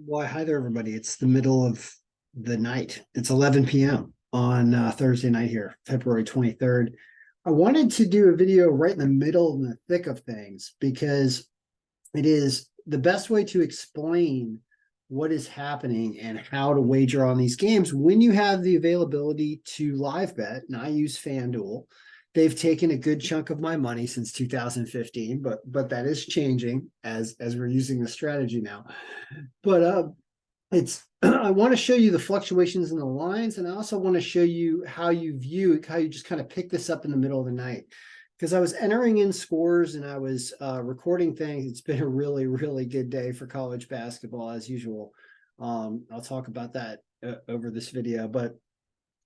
Why, hi there, everybody. It's the middle of the night. It's 11 p.m. on Thursday night here, February 23rd. I wanted to do a video right in the middle in the thick of things because it is the best way to explain what is happening and how to wager on these games when you have the availability to live bet. And I use FanDuel. They've taken a good chunk of my money since 2015, but that is changing as we're using the strategy now. But it's I want to show you the fluctuations in the lines, and I also want to show you how you just kind of pick this up in the middle of the night. Because I was entering in scores and I was recording things. It's been a really, really good day for college basketball as usual. I'll talk about that over this video, but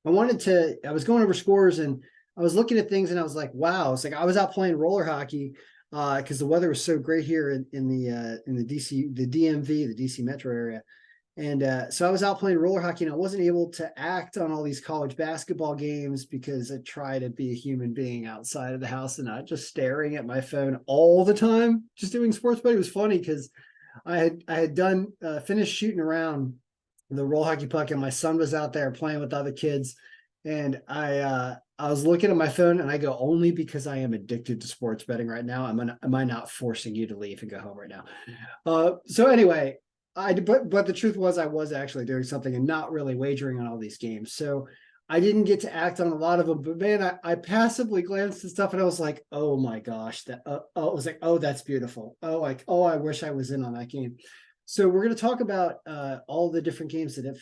I was going over scores and I was looking at things and I was like, wow, it's like I was out playing roller hockey because the weather was so great here in the DC, the DMV, the DC metro area. And so I was out playing roller hockey and I wasn't able to act on all these college basketball games because I try to be a human being outside of the house and not just staring at my phone all the time, just doing sports. But it was funny because I had done finished shooting around the roll hockey puck and my son was out there playing with other kids. And I was looking at my phone and I go, only because I am addicted to sports betting right now. Am I not forcing you to leave and go home right now? So anyway, but the truth was I was actually doing something and not really wagering on all these games. So I didn't get to act on a lot of them, but man, I passively glanced at stuff and I was like, oh my gosh, I was like, oh, that's beautiful. Oh, I wish I was in on that game. So we're going to talk about all the different games that have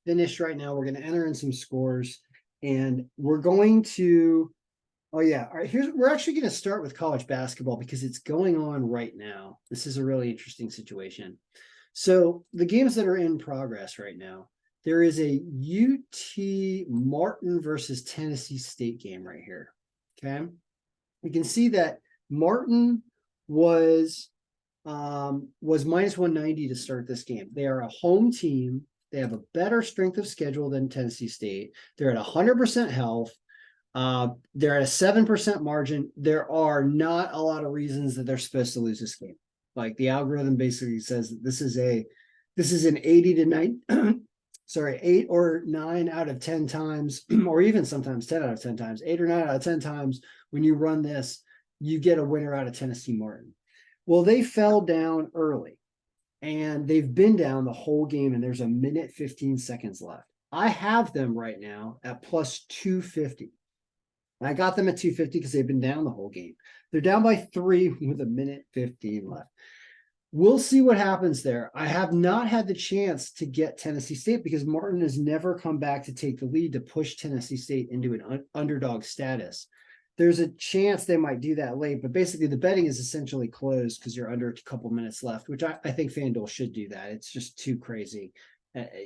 finished right now. We're going to enter in some scores and we're going to, oh yeah. All right. We're actually going to start with college basketball because it's going on right now. This is a really interesting situation. So the games that are in progress right now, there is a UT Martin versus Tennessee State game right here. Okay. You can see that Martin was minus 190 to start this game. They are a home team. They have a better strength of schedule than Tennessee State. They're at 100% health. They're at a 7% margin. There are not a lot of reasons that they're supposed to lose this game. Like the algorithm basically says that this is an 80 to 9 sorry, 8 or 9 out of 10 times, or even sometimes 10 out of 10 times, 8 or 9 out of 10 times when you run this, you get a winner out of Tennessee Martin. Well, they fell down early and they've been down the whole game and there's a minute 15 seconds left. I have them right now at plus 250. I got them at 250 because they've been down the whole game. They're down by 3 with a minute 15 left. We'll see what happens there. I have not had the chance to get Tennessee State because Martin has never come back to take the lead to push Tennessee State into an underdog status. There's a chance they might do that late, but basically the betting is essentially closed because you're under a couple minutes left, which I think FanDuel should do that. It's just too crazy.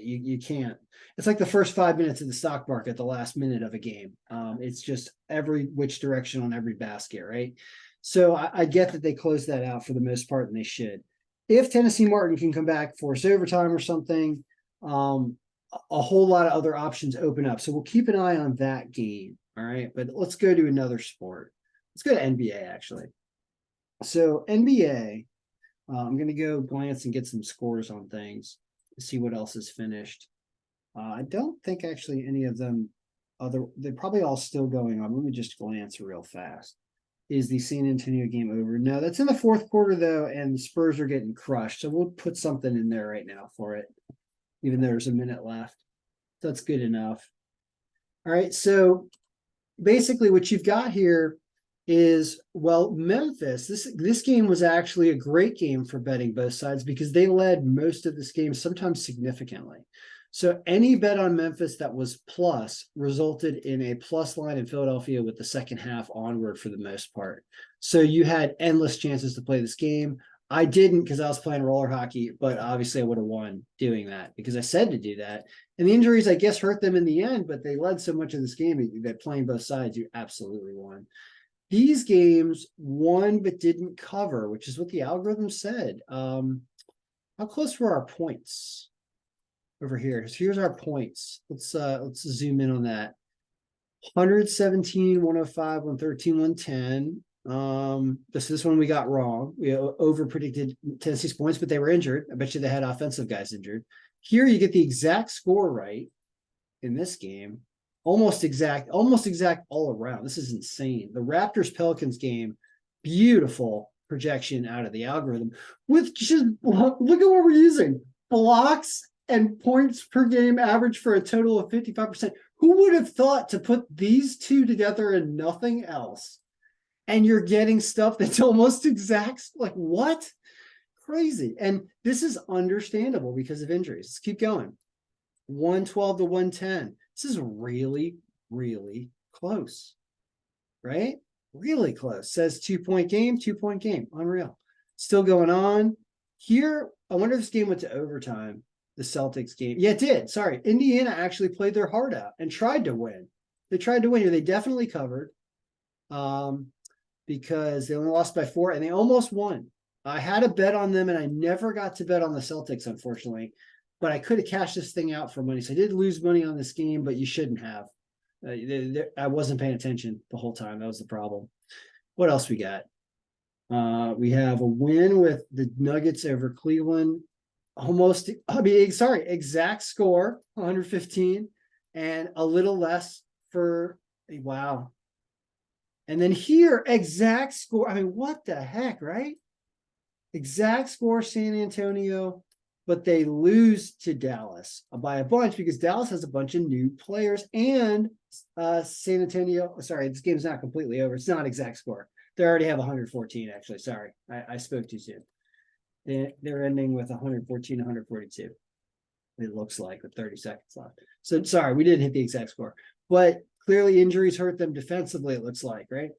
You can't. It's like the first 5 minutes of the stock market, the last minute of a game. It's just every which direction on every basket, right? So I get that they close that out for the most part, and they should. If Tennessee Martin can come back, force overtime or something, a whole lot of other options open up. So we'll keep an eye on that game. All right. But let's go to another sport. Let's go to NBA actually. So NBA, I'm going to go glance and get some scores on things, see what else is finished. I don't think actually any of them they're probably all still going on. Let me just glance real fast. Is the San Antonio game over? No, that's in the fourth quarter though, and the Spurs are getting crushed. So we'll put something in there right now for it, even though there's a minute left. That's good enough. All right, so basically what you've got here is, well, Memphis, this game was actually a great game for betting both sides because they led most of this game, sometimes significantly. So any bet on Memphis that was plus resulted in a plus line in Philadelphia with the second half onward for the most part. So you had endless chances to play this game. I didn't because I was playing roller hockey, but obviously I would have won doing that because I said to do that. And the injuries, I guess, hurt them in the end, but they led so much of this game that playing both sides, you absolutely won. These games won but didn't cover, which is what the algorithm said. How close were our points? Over here. So here's our points. Let's zoom in on that. 117, 105, 113, 110. This one we got wrong. We over predicted Tennessee's points, but they were injured. I bet you they had offensive guys injured. Here you get the exact score right in this game. Almost exact all around. This is insane. The Raptors Pelicans game, beautiful projection out of the algorithm with just look at what we're using. Blocks and points per game average for a total of 55%. Who would have thought to put these two together and nothing else? And you're getting stuff that's almost exact. Like what? Crazy. And this is understandable because of injuries. Let's keep going. 112 to 110. This is really, really close, right? Really close. Says 2-point game, 2-point game. Unreal. Still going on. Here, I wonder if this game went to overtime, the Celtics game. Yeah, it did. Sorry. Indiana actually played their heart out and tried to win. They tried to win here. They definitely covered because they only lost by 4 and they almost won. I had a bet on them and I never got to bet on the Celtics, unfortunately. But I could have cashed this thing out for money. So I did lose money on this game, but you shouldn't have. I wasn't paying attention the whole time. That was the problem. What else we got? We have a win with the Nuggets over Cleveland. Exact score, 115, and a little less for, wow. And then here, exact score. I mean, what the heck, right? Exact score, San Antonio, but they lose to Dallas by a bunch because Dallas has a bunch of new players and San Antonio. Sorry, this game's not completely over. It's not exact score. They already have 114, actually. Sorry, I spoke too soon. They're ending with 114, 142. It looks like with 30 seconds left. So sorry, we didn't hit the exact score, but clearly injuries hurt them defensively, it looks like, right?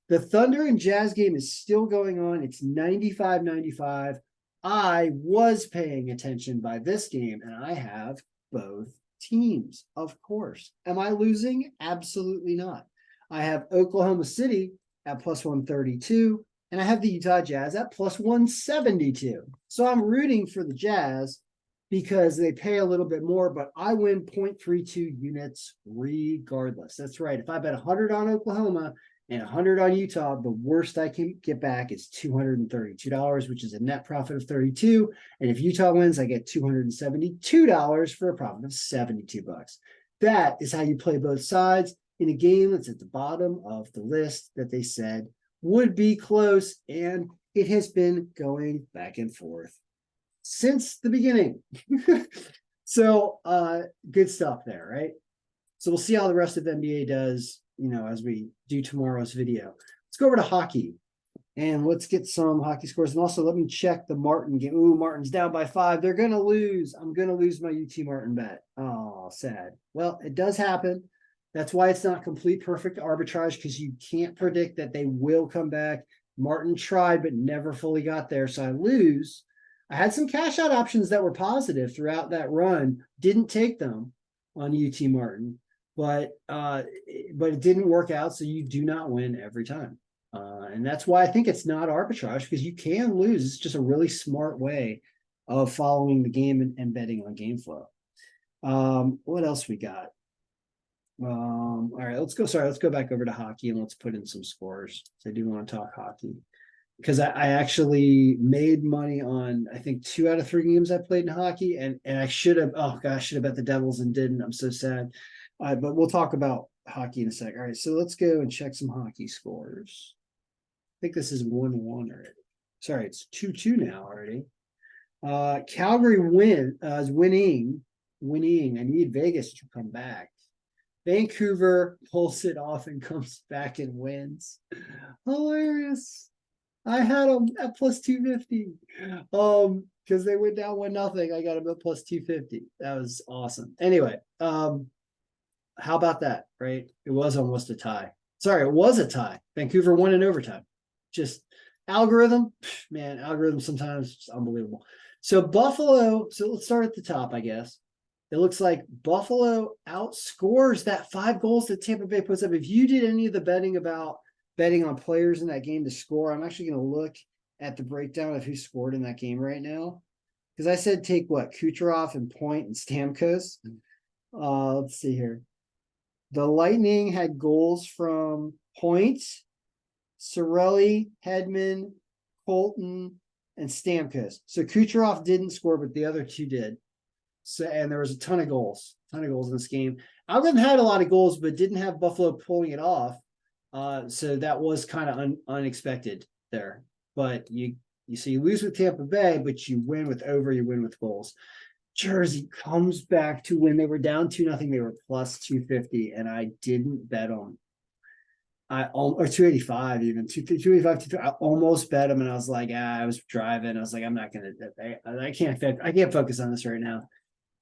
The Thunder and Jazz game is still going on. It's 95-95. I was paying attention by this game, and I have both teams, of course. Am I losing? Absolutely not. I have Oklahoma City at plus 132, and I have the Utah Jazz at plus 172. So I'm rooting for the Jazz because they pay a little bit more, but I win 0.32 units regardless. That's right. If I bet 100 on Oklahoma and 100 on Utah, the worst I can get back is $232, which is a net profit of 32. And if Utah wins, I get $272 for a profit of 72 bucks. That is how you play both sides in a game that's at the bottom of the list that they said would be close, and it has been going back and forth since the beginning. So good stuff there, right? So we'll see how the rest of NBA does, as we do tomorrow's video. Let's go over to hockey and let's get some hockey scores. And also let me check the Martin game. Ooh, Martin's down by 5. They're going to lose. I'm going to lose my UT Martin bet. Oh, sad. Well, it does happen. That's why it's not complete perfect arbitrage, because you can't predict that they will come back. Martin tried, but never fully got there. So I lose. I had some cash out options that were positive throughout that run. Didn't take them on UT Martin, but it didn't work out. So you do not win every time. And that's why I think it's not arbitrage, because you can lose. It's just a really smart way of following the game and betting on game flow. What else we got? All right, let's go back over to hockey and let's put in some scores. So I do want to talk hockey because I actually made money on, I think, 2 out of 3 games I played in hockey, and I should have, bet the Devils and didn't. I'm so sad. But we'll talk about hockey in a sec. All right, so let's go and check some hockey scores. I think this is 1-1 already. Sorry, it's 2-2 now already. Calgary is winning. I need Vegas to come back. Vancouver pulls it off and comes back and wins. Hilarious. I had them at plus 250. Because they went down 1-0. I got them at plus 250. That was awesome. Anyway, how about that, right? It was almost a tie. Sorry, it was a tie. Vancouver won in overtime. Just algorithm, man, algorithm sometimes it's unbelievable. So Buffalo, so let's start at the top, I guess. It looks like Buffalo outscores that 5 goals that Tampa Bay puts up. If you did any of the betting on players in that game to score, I'm actually going to look at the breakdown of who scored in that game right now. Because I said take Kucherov and Point and Stamkos. Let's see here. The Lightning had goals from Point, Sorelli, Hedman, Colton, and Stamkos. So Kucherov didn't score, but the other two did. So, and there was a ton of goals in this game. Algren had a lot of goals, but didn't have Buffalo pulling it off. So that was kind of unexpected there. But you lose with Tampa Bay, but you win with goals. Jersey comes back to when they were down 2-0, they were plus 250, and I didn't bet them. Or 285 even 285. I almost bet them, and I was like, I was driving. I was like, I'm not gonna. I can't focus on this right now.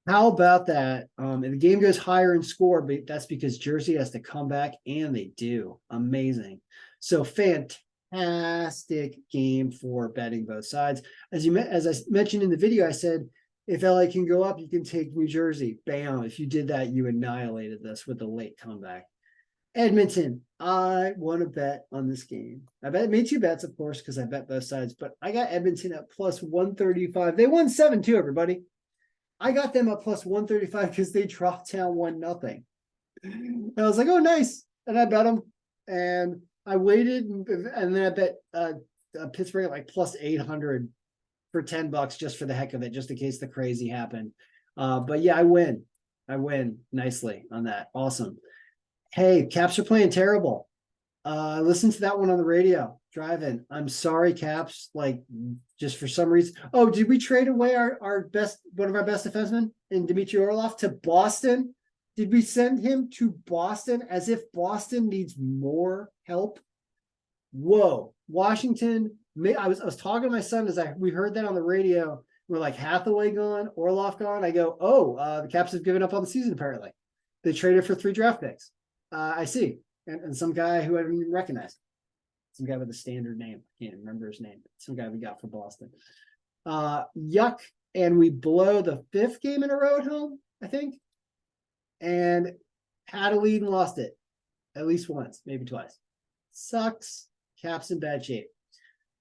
How about that? If the game goes higher in score, but that's because Jersey has to come back, and they do. Amazing. So fantastic game for betting both sides. As I mentioned in the video, I said if LA can go up, you can take New Jersey. Bam! If you did that, you annihilated this with the late comeback. Edmonton, I want to bet on this game. I made 2 bets, of course, because I bet both sides, but I got Edmonton at plus 135. They won 7-2, everybody. I got them at plus 135 because they dropped down 1-0. And I was like, oh, nice. And I bet them. And I waited, and then I bet Pittsburgh at like plus 800 for $10 just for the heck of it, just in case the crazy happened. But yeah, I win. Nicely on that. Awesome. Hey, Caps are playing terrible. Listen to that one on the radio driving. I'm sorry, Caps. Like, just for some reason. Oh, did we trade away one of our best defensemen in Dmitry Orlov to Boston? Did we send him to Boston as if Boston needs more help? Whoa, Washington. I was talking to my son as we heard that on the radio. We're like, Hathaway gone, Orlov gone. I go, the Caps have given up on the season. Apparently, they traded for 3 draft picks. I see. And some guy who I don't even recognize. Some guy with a standard name. I can't remember his name. Some guy we got from Boston. Yuck. And we blow the 5th game in a row at home, I think. And had a lead and lost it. At least once, maybe twice. Sucks. Caps in bad shape.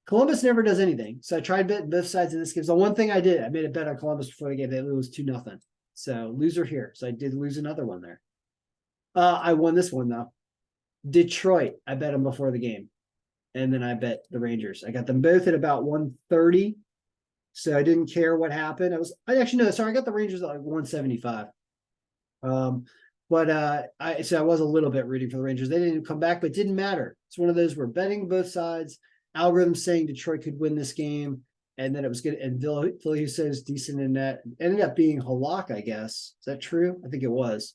Columbus never does anything. So I tried betting both sides of this game. So one thing I did, I made a bet on Columbus before the game. They lose 2-0. So loser here. So I did lose another one there. I won this one though. Detroit, I bet them before the game. And then I bet the Rangers. I got them both at about 130. So I didn't care what happened. I got the Rangers at like 175. So I was a little bit rooting for the Rangers. They didn't come back, but it didn't matter. It's one of those we're betting both sides. Algorithm saying Detroit could win this game, and then it was good. And Philly says decent in that. Ended up being Halak, I guess. Is that true? I think it was.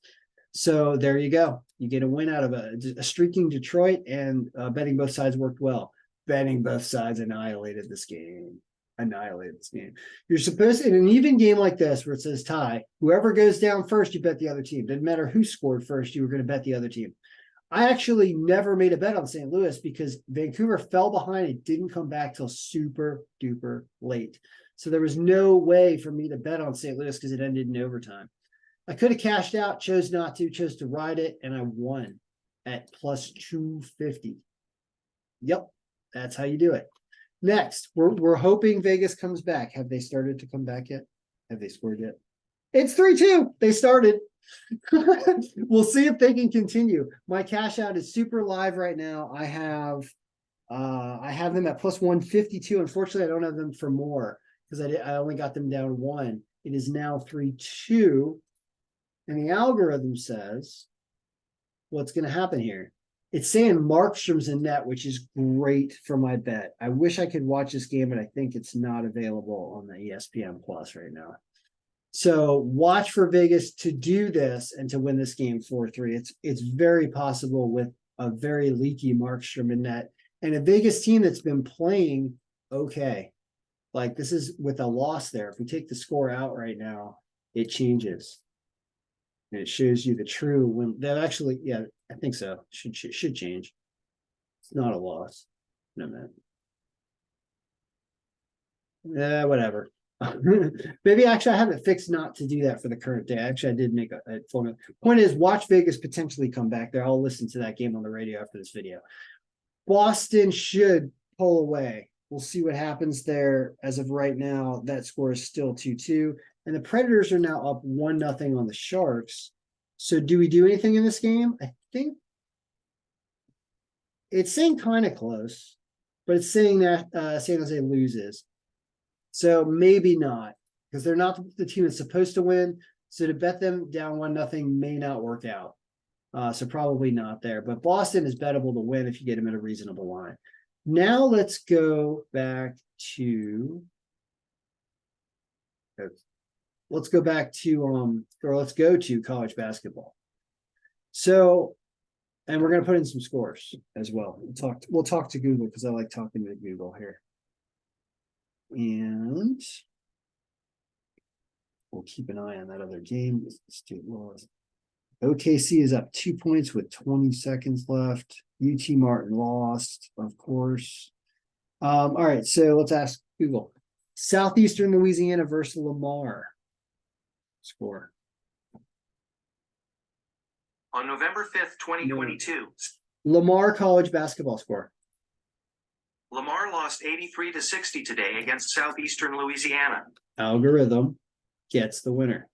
So there you go. You get a win out of a streaking Detroit, and betting both sides worked well. Betting both sides annihilated this game. You're supposed to, in an even game like this where it says tie, whoever goes down first, you bet the other team. Didn't matter who scored first, you were going to bet the other team. I actually never made a bet on St. Louis because Vancouver fell behind. It didn't come back till super duper late. So there was no way for me to bet on St. Louis because it ended in overtime. I could have cashed out, chose not to, chose to ride it, and I won at plus 250. Yep, that's how you do it. Next, we're hoping Vegas comes back. Have they started to come back yet? Have they scored yet? It's 3-2. They started. We'll see if they can continue. My cash out is super live right now. I have them at plus 152. Unfortunately, I don't have them for more because I only got them down 1. It is now 3-2. And the algorithm says what's going to happen here. It's saying Markstrom's in net, which is great for my bet. I wish I could watch this game, but I think it's not available on the ESPN Plus right now. So watch for Vegas to do this and to win this game 4-3. It's very possible with a very leaky Markstrom in net and a Vegas team that's been playing okay. Like this is with a loss there. If we take the score out right now, it changes. And it shows you the true when that actually, yeah, I think so. Should change. It's not a loss. No, man. Whatever. Maybe actually I have it fixed not to do that for the current day. Actually, I did make a formula. Point is, watch Vegas potentially come back there. I'll listen to that game on the radio after this video. Boston should pull away. We'll see what happens there. As of right now, that score is still 2-2. And the Predators are now up 1-0 on the Sharks. So do we do anything in this game? I think It's saying kind of close, but it's saying that San Jose loses. So maybe not, because they're not the team that's supposed to win. So to bet them down 1-0 may not work out. So probably not there. But Boston is bettable to win if you get them at a reasonable line. Now let's go back to let's go to college basketball. So, and we're gonna put in some scores as well. We'll talk to Google because I like talking to Google here. And we'll keep an eye on that other game. OKC is up 2 points with 20 seconds left. UT Martin lost, of course. All right, so let's ask Google. Southeastern Louisiana versus Lamar. Score. On November 5th, 2022. Lamar college basketball score. Lamar lost 83-60 today against Southeastern Louisiana. Algorithm gets the winner.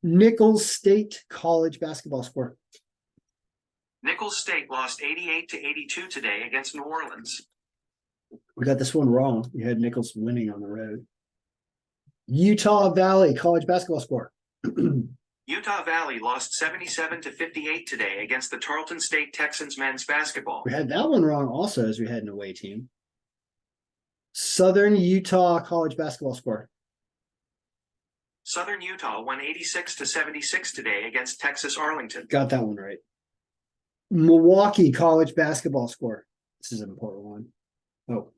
Nicholls State college basketball score. Nicholls State lost 88-82 today against New Orleans. We got this one wrong. We had Nicholls winning on the road. Utah Valley college basketball score. Utah Valley lost 77-58 today against the Tarleton State Texans men's basketball. We had that one wrong also, as we had an away team. Southern Utah college basketball score. Southern Utah won 86-76 today against Texas Arlington. Got that one right. Milwaukee college basketball score. This is an important one. Oh,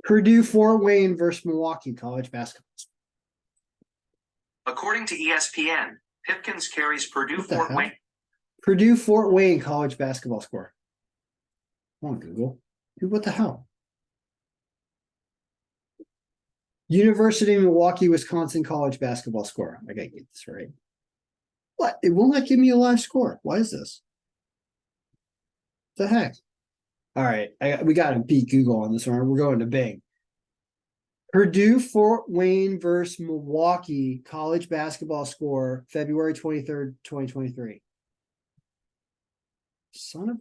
Purdue Fort Wayne versus Milwaukee college basketball. According to ESPN, Pipkins carries Purdue Fort Wayne. Purdue Fort Wayne college basketball score. Come on, Google. Dude, what the hell? University of Milwaukee, Wisconsin college basketball score. I gotta get this right. What? It will not give me a live score. Why is this? What the heck? All right, we got to beat Google on this one. We're going to Bing. Purdue Fort Wayne versus Milwaukee college basketball score, February 23rd, 2023. Son of.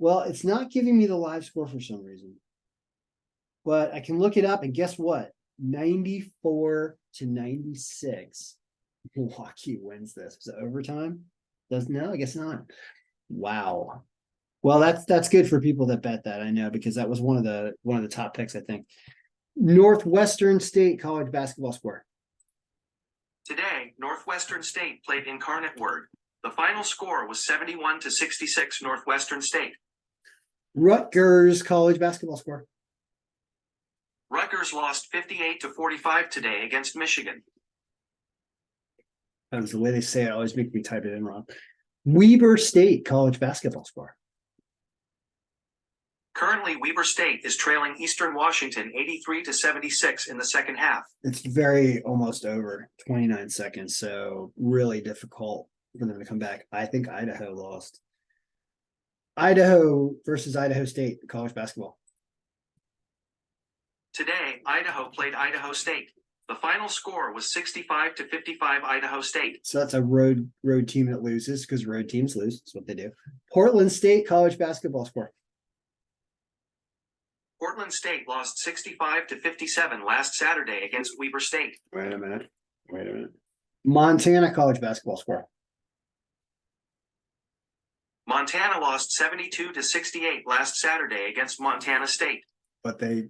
Well, it's not giving me the live score for some reason. But I can look it up, and guess what? 94-96. Milwaukee wins this. Was it overtime? No, I guess not. Wow. Well, that's good for people that bet that, I know, because that was one of the top picks, I think. Northwestern State college basketball score. Today, Northwestern State played Incarnate Word. The final score was 71-66 Northwestern State. Rutgers college basketball score. Rutgers lost 58-45 today against Michigan. That was the way they say it. Always make me type it in wrong. Weber State college basketball score. Currently, Weber State is trailing Eastern Washington 83-76 in the second half. It's very almost over, 29 seconds, so really difficult for them to come back. I think Idaho lost. Idaho versus Idaho State college basketball. Today, Idaho played Idaho State. The final score was 65-55 Idaho State. So that's a road team that loses, because road teams lose. That's what they do. Portland State college basketball score. Portland State lost 65-57 last Saturday against Weber State. Wait a minute. Montana college basketball score. Montana lost 72-68 last Saturday against Montana State. But they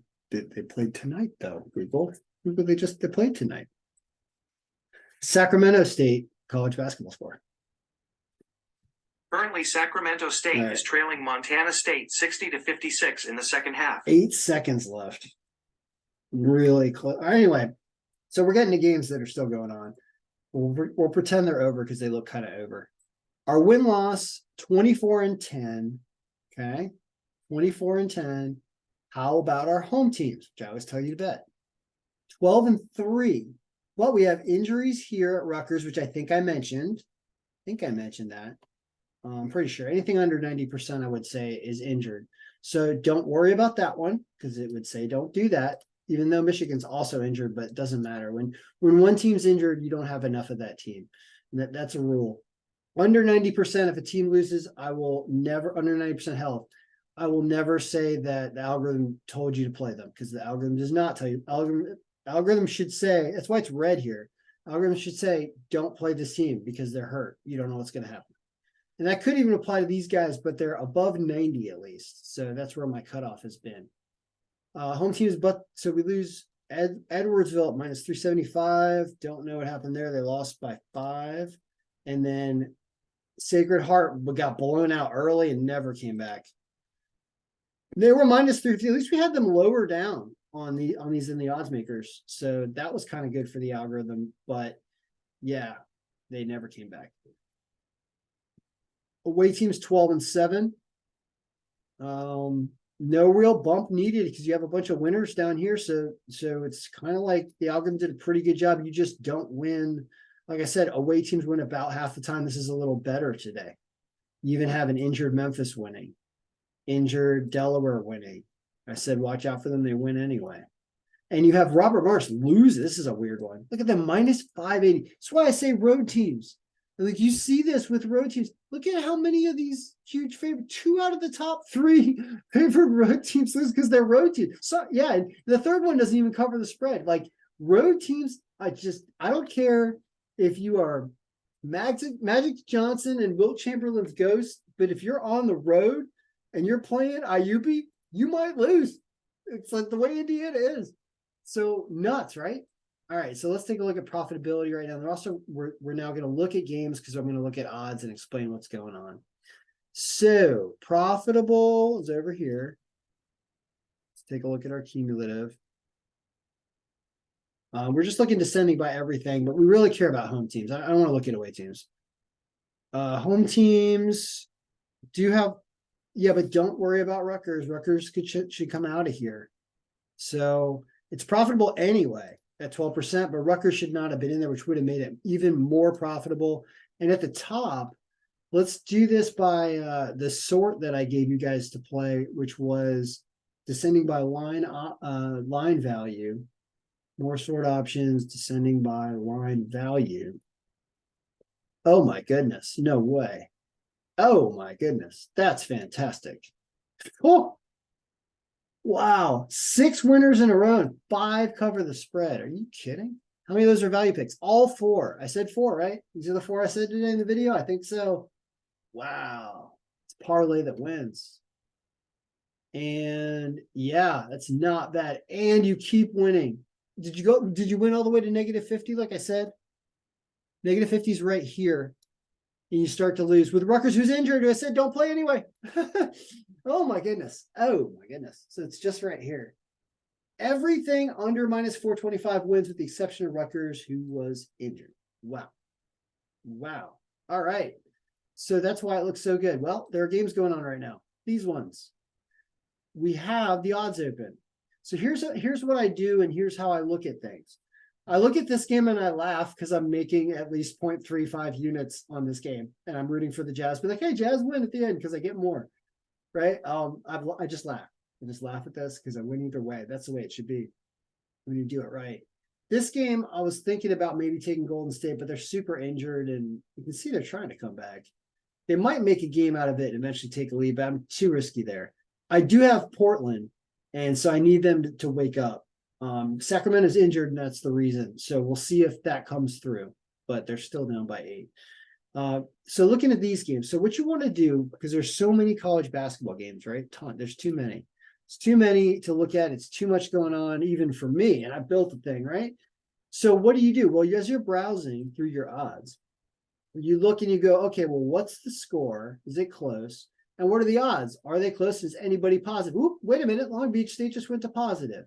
played tonight, though. Google they played tonight. Sacramento State college basketball score. Currently, Sacramento State is trailing Montana State 60-56 in the second half. 8 seconds left. Really close. Anyway, so we're getting to games that are still going on. We'll pretend they're over because they look kind of over. Our win-loss, 24-10. Okay, 24-10. How about our home teams, which I always tell you to bet? 12-3. Well, we have injuries here at Rutgers, which I think I mentioned. That. I'm pretty sure anything under 90%, I would say, is injured. So don't worry about that one, because it would say don't do that, even though Michigan's also injured, but it doesn't matter. When one team's injured, you don't have enough of that team. And that's a rule. Under 90%, if a team loses, I will never, under 90% health, I will never say that the algorithm told you to play them, because the algorithm does not tell you. Algorithm should say, that's why it's red here. Algorithm should say, don't play this team because they're hurt. You don't know what's going to happen. And that could even apply to these guys, but they're above 90 at least. So that's where my cutoff has been. Home teams, but so we lose Edwardsville at minus 375. Don't know what happened there. They lost by 5. And then Sacred Heart got blown out early and never came back. They were minus 350. At least we had them lower down on these in the odds makers. So that was kind of good for the algorithm. But yeah, they never came back. Away teams 12-7. No real bump needed because you have a bunch of winners down here. So it's kind of like the algorithm did a pretty good job. You just don't win. Like I said, away teams win about half the time. This is a little better today. You even have an injured Memphis winning, injured Delaware winning. I said, watch out for them. They win anyway. And you have Robert Morris lose. This is a weird one. Look at the minus 580. That's why I say road teams. Like you see this with road teams. Look at how many of these huge favorite, 2 out of the top 3 favorite road teams lose because they're road teams. So yeah, and the third one doesn't even cover the spread. Like road teams, I don't care if you are Magic Johnson and Wilt Chamberlain's ghost, but if you're on the road and you're playing Ayubi, you might lose. It's like the way Indiana is. So nuts, right? All right, so let's take a look at profitability right now. They're also we're now going to look at games because I'm going to look at odds and explain what's going on. So profitable is over here. Let's take a look at our cumulative. We're just looking descending by everything, but we really care about home teams. I don't want to look at away teams. Home teams do have, yeah, but don't worry about Rutgers. Rutgers should come out of here. So it's profitable anyway at 12%, but Rutgers should not have been in there, which would have made it even more profitable. And at the top, let's do this by the sort that I gave you guys to play, which was descending by line value. More sort options, descending by line value. Oh my goodness, no way. Oh my goodness, that's fantastic. Oh, wow, 6 winners in a row and 5 cover the spread. Are you kidding? How many of those are value picks? All 4. I said 4, right? These are the 4 I said today in the video. I think so. Wow, it's parlay that wins. And yeah, that's not bad. And you keep winning. Did you win all the way to negative 50? Like I said, negative 50 is right here. And you start to lose with Rutgers, who's injured. I said, don't play anyway. Oh my goodness. Oh my goodness. So it's just right here. Everything under minus 425 wins with the exception of Rutgers, who was injured. Wow. Wow. All right. So that's why it looks so good. Well, there are games going on right now. These ones. We have the odds open. So here's what I do, and here's how I look at things. I look at this game and I laugh because I'm making at least 0.35 units on this game, and I'm rooting for the Jazz. Be like, hey, Jazz win at the end because I get more, right? I just laugh. I just laugh at this because I win either way. That's the way it should be when you do it right. This game, I was thinking about maybe taking Golden State, but they're super injured, and you can see they're trying to come back. They might make a game out of it and eventually take a lead, but I'm too risky there. I do have Portland. And so I need them to wake up. Sacramento's injured, and that's the reason. So we'll see if that comes through, but they're still down by 8. So looking at these games, so what you want to do, because there's so many college basketball games, right? There's too many. It's too many to look at. It's too much going on, even for me. And I built the thing, right? So what do? Well, as you're browsing through your odds, you look and you go, okay, well, what's the score? Is it close? And what are the odds? Are they close? Is anybody positive? Oop, wait a minute. Long Beach State just went to positive.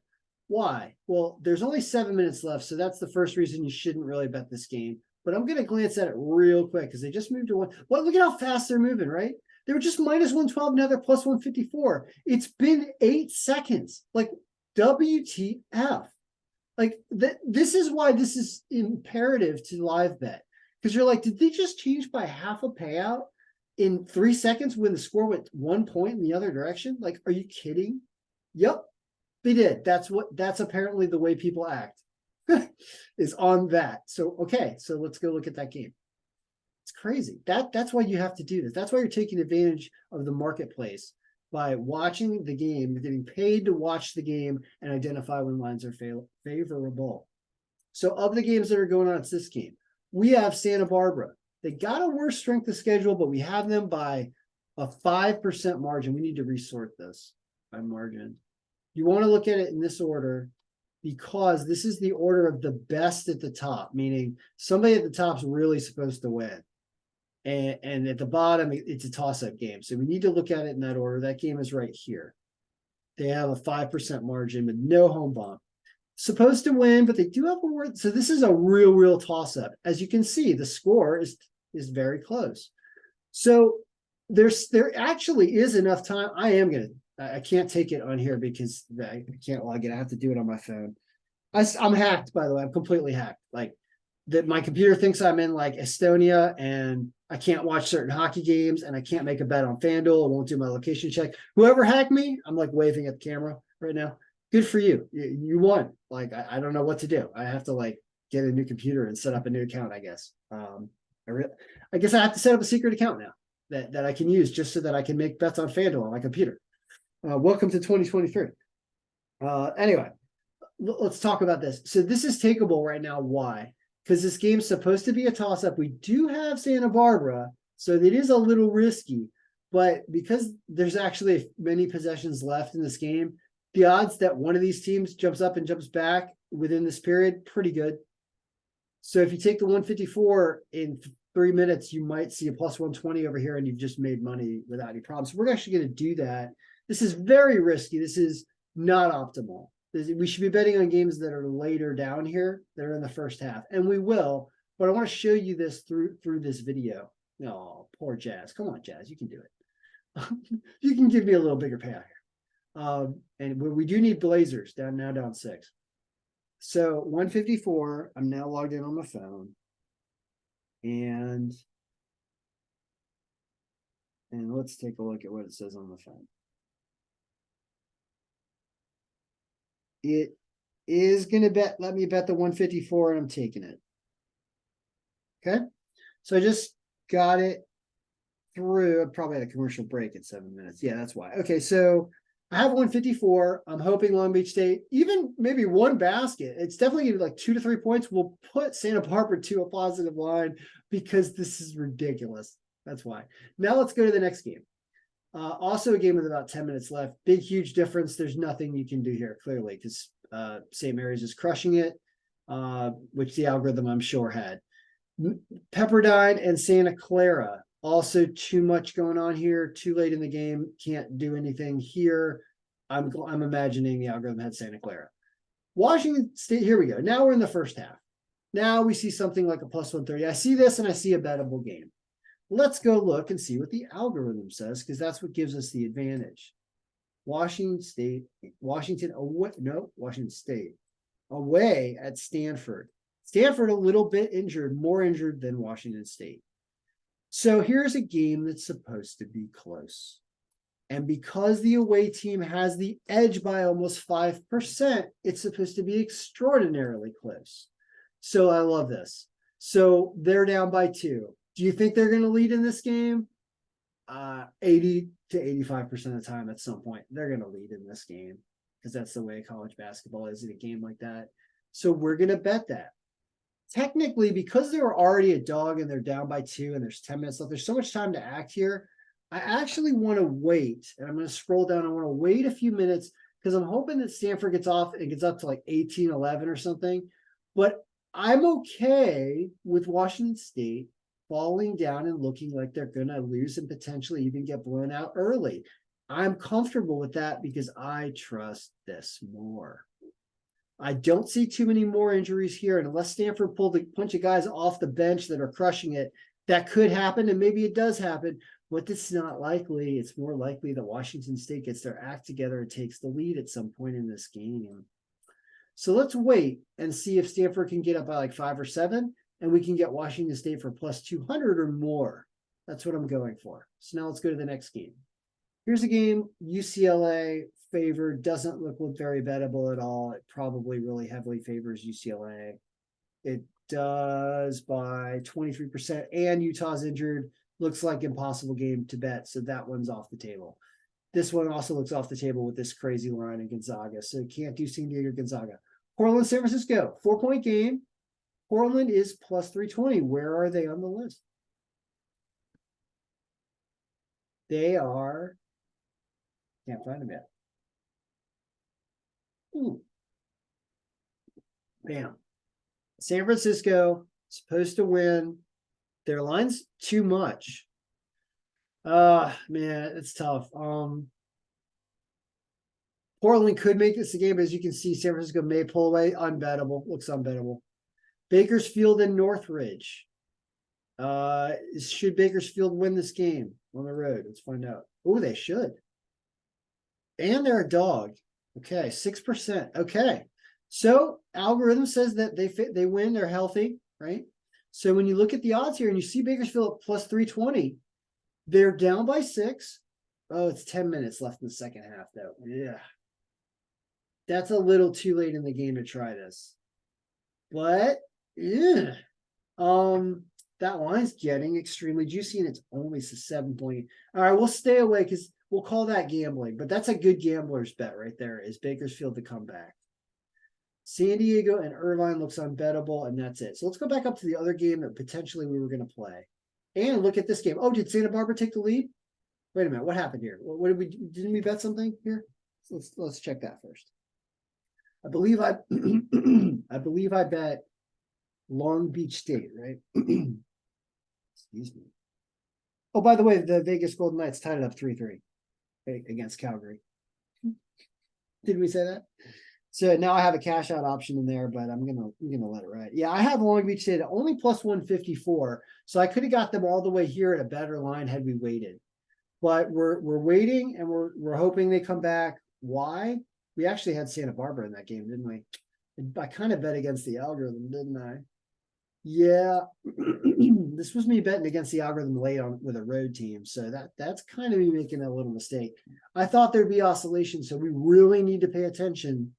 Why? Well, there's only 7 minutes left. So that's the first reason you shouldn't really bet this game. But I'm going to glance at it real quick because they just moved to 1. Well, look at how fast they're moving, right? They were just minus 112. Now they're plus 154. It's been 8 seconds. Like WTF. Like this is why this is imperative to live bet. Because you're like, did they just change by half a payout in 3 seconds when the score went 1 point in the other direction? Like, are you kidding? Yep, they did. That's apparently the way people act is on that. So, okay, so let's go look at that game. It's crazy. That's why you have to do this. That's why you're taking advantage of the marketplace by watching the game. You're getting paid to watch the game and identify when lines are favorable. So of the games that are going on, it's this game. We have Santa Barbara. They got a worse strength of schedule, but we have them by a 5% margin. We need to resort this by margin. You want to look at it in this order because this is the order of the best at the top, meaning somebody at the top is really supposed to win. And at the bottom, it's a toss-up game. So we need to look at it in that order. That game is right here. They have a 5% margin with no home bump. Supposed to win, but they do have a word. So this is a real toss-up. As you can see, the score is very close. So there actually is enough time. I can't take it on here because I can't log in. I have to do it on my phone. I'm hacked, by the way. I'm completely hacked. Like that, my computer thinks I'm in like Estonia, and I can't watch certain hockey games, and I can't make a bet on FanDuel. It won't do my location check. Whoever hacked me, I'm like waving at the camera right now. Good for you. You won. Like I don't know what to do. I have to like get a new computer and set up a new account, I guess. I guess I have to set up a secret account now that I can use just so that I can make bets on FanDuel on my computer. Welcome to 2023. Anyway, let's talk about this. So this is takeable right now. Why? Because this game's supposed to be a toss-up. We do have Santa Barbara, so it is a little risky. But because there's actually many possessions left in this game, the odds that one of these teams jumps up and jumps back within this period, pretty good. So if you take the 154 in 3 minutes, you might see a plus 120 over here, and you've just made money without any problems. So we're actually going to do that. This is very risky. This is not optimal. We should be betting on games that are later down here, that are in the first half, and we will. But I want to show you this through this video. Oh, poor Jazz. Come on, Jazz, you can do it. You can give me a little bigger payout here. And we do need Blazers down 6. So 154. I'm now logged in on my phone, and let's take a look at what it says on the phone. It is going to let me bet the 154, and I'm taking it. Okay. So I just got it through. I probably had a commercial break at 7 minutes. Yeah, that's why. Okay. So I have 154. I'm hoping Long Beach State, even maybe one basket. It's definitely going to be like 2 to 3 points. We'll put Santa Barbara to a positive line because this is ridiculous. That's why. Now let's go to the next game. Also a game with about 10 minutes left. Big, huge difference. There's nothing you can do here, clearly, because St. Mary's is crushing it, which the algorithm, I'm sure, had. Pepperdine and Santa Clara, also too much going on here. Too late in the game. Can't do anything here. I'm imagining the algorithm had Santa Clara. Washington State, here we go. Now we're in the first half. Now we see something like a plus 130. I see this, and I see a bettable game. Let's go look and see what the algorithm says, because that's what gives us the advantage. Washington State away at Stanford. Stanford a little bit injured, more injured than Washington State. So here's a game that's supposed to be close. And because the away team has the edge by almost 5%, it's supposed to be extraordinarily close. So I love this. So they're down by 2. Do you think they're going to lead in this game? 80 to 85% of the time at some point, they're going to lead in this game because that's the way college basketball is in a game like that. So we're going to bet that. Technically, because they were already a dog and they're down by 2 and there's 10 minutes left, there's so much time to act here. I actually want to wait, and I'm going to scroll down. I want to wait a few minutes because I'm hoping that Stanford gets off and gets up to like 18-11 or something. But I'm okay with Washington State falling down and looking like they're going to lose and potentially even get blown out early. I'm comfortable with that because I trust this more. I don't see too many more injuries here. And unless Stanford pulled a bunch of guys off the bench that are crushing it, that could happen. And maybe it does happen, but this is not likely. It's more likely that Washington State gets their act together and takes the lead at some point in this game. So let's wait and see if Stanford can get up by like 5 or 7, and we can get Washington State for plus 200 or more. That's what I'm going for. So now let's go to the next game. Here's a game, UCLA favored, doesn't look very bettable at all. It probably really heavily favors UCLA. It does by 23%, and Utah's injured. Looks like impossible game to bet, so that one's off the table. This one also looks off the table with this crazy line in Gonzaga, so can't do San Diego Gonzaga. Portland, San Francisco, 4-point game. Portland is plus 320. Where are they on the list? They are, can't find them yet. Ooh. Bam. San Francisco supposed to win. Their line's too much. Man, it's tough. Portland could make this a game, but as you can see, San Francisco may pull away. Unbettable. Looks unbettable. Bakersfield and Northridge. Should Bakersfield win this game on the road? Let's find out. Oh, they should. And they're a dog. Okay, 6%. Okay. So algorithm says that they win, they're healthy, right? So when you look at the odds here and you see Bakersfield at plus 320, they're down by 6. Oh, it's 10 minutes left in the second half, though. Yeah. That's a little too late in the game to try this. But yeah. That line's getting extremely juicy, and it's only 7 point. All right, we'll stay away because we'll call that gambling, but that's a good gambler's bet right there, is Bakersfield to come back. San Diego and Irvine looks unbettable, and that's it. So let's go back up to the other game that potentially we were going to play. And look at this game. Oh, did Santa Barbara take the lead? Wait a minute, what happened here? What did we, didn't we bet something here? Let's check that first. I believe I bet Long Beach State, right? Excuse me. Oh, by the way, the Vegas Golden Knights tied it up 3-3 against Calgary. Didn't we say that? So now I have a cash out option in there, but I'm gonna let it ride. Yeah, I have Long Beach State only plus 154, so I could have got them all the way here at a better line had we waited. But we're waiting, and we're hoping they come back. Why? We actually had Santa Barbara in that game, didn't we? I kind of bet against the algorithm, didn't I? Yeah, this was me betting against the algorithm late on with a road team, so that's kind of me making a little mistake. I thought there'd be oscillation, so we really need to pay attention,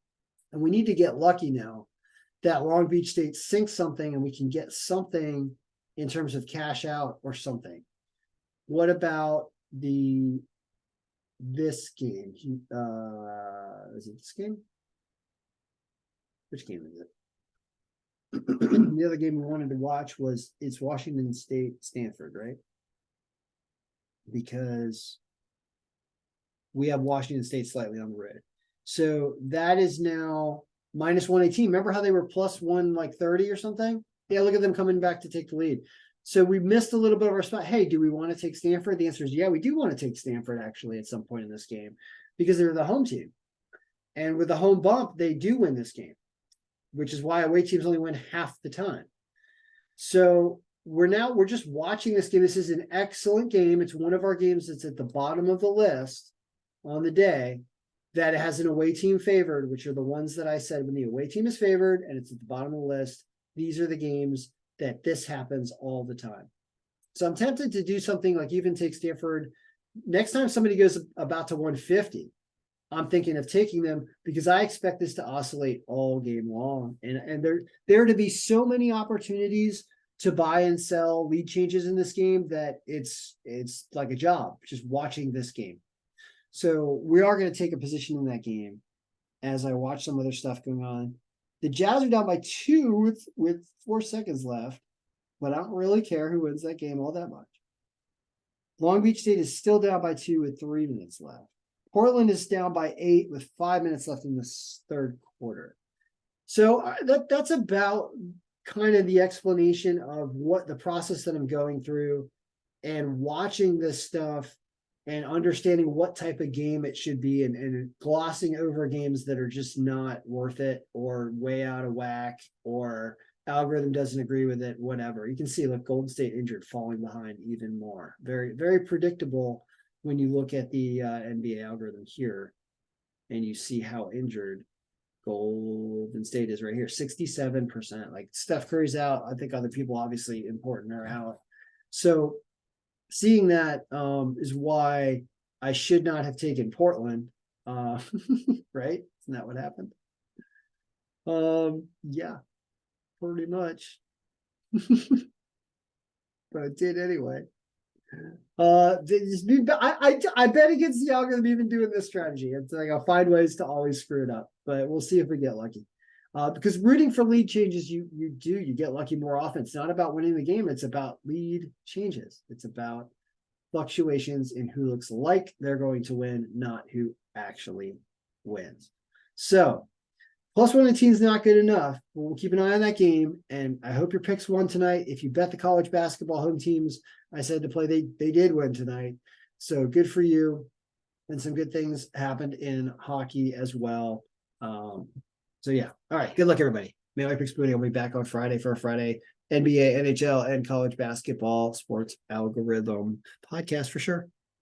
and we need to get lucky now that Long Beach State sinks something and we can get something in terms of cash out or something. What about this game? Is it this game? Which game is it? The other game we wanted to watch it's Washington State, Stanford, right? Because we have Washington State slightly on the road. So that is now minus 118. Remember how they were plus 130 or something? Yeah, look at them coming back to take the lead. So we missed a little bit of our spot. Hey, do we want to take Stanford? The answer is yeah, we do want to take Stanford actually at some point in this game because they're the home team. And with the home bump, they do win this game, which is why away teams only win half the time. So we're just watching this game. This is an excellent game. It's one of our games that's at the bottom of the list on the day that it has an away team favored, which are the ones that I said when the away team is favored and it's at the bottom of the list. These are the games that this happens all the time. So I'm tempted to do something like even take Stanford. Next time somebody goes about to 150, I'm thinking of taking them because I expect this to oscillate all game long. And there to be so many opportunities to buy and sell lead changes in this game that it's like a job just watching this game. So we are going to take a position in that game as I watch some other stuff going on. The Jazz are down by 2 with 4 seconds left, but I don't really care who wins that game all that much. Long Beach State is still down by 2 with 3 minutes left. Portland is down by 8 with 5 minutes left in this third quarter. So that's about kind of the explanation of what the process that I'm going through and watching this stuff and understanding what type of game it should be and glossing over games that are just not worth it or way out of whack or algorithm doesn't agree with it, whatever. You can see like Golden State injured falling behind even more. Very, very predictable when you look at the NBA algorithm here and you see how injured Golden State is right here, 67%. Like Steph Curry's out. I think other people obviously important are out. So seeing that is why I should not have taken Portland. Right? Isn't that what happened? Yeah. pretty much. But I did anyway. I bet against the algorithm even doing this strategy. It's like I'll find ways to always screw it up, but we'll see if we get lucky. Because rooting for lead changes, you get lucky more often. It's not about winning the game, it's about lead changes. It's about fluctuations in who looks like they're going to win, not who actually wins. So +118 is not good enough. We'll keep an eye on that game, and I hope your picks won tonight. If you bet the college basketball home teams I said to play, they did win tonight. So good for you. And some good things happened in hockey as well. So yeah. All right. Good luck, everybody. Melee Picks Booty. I'll be back on Friday for a Friday NBA, NHL, and college basketball sports algorithm podcast for sure.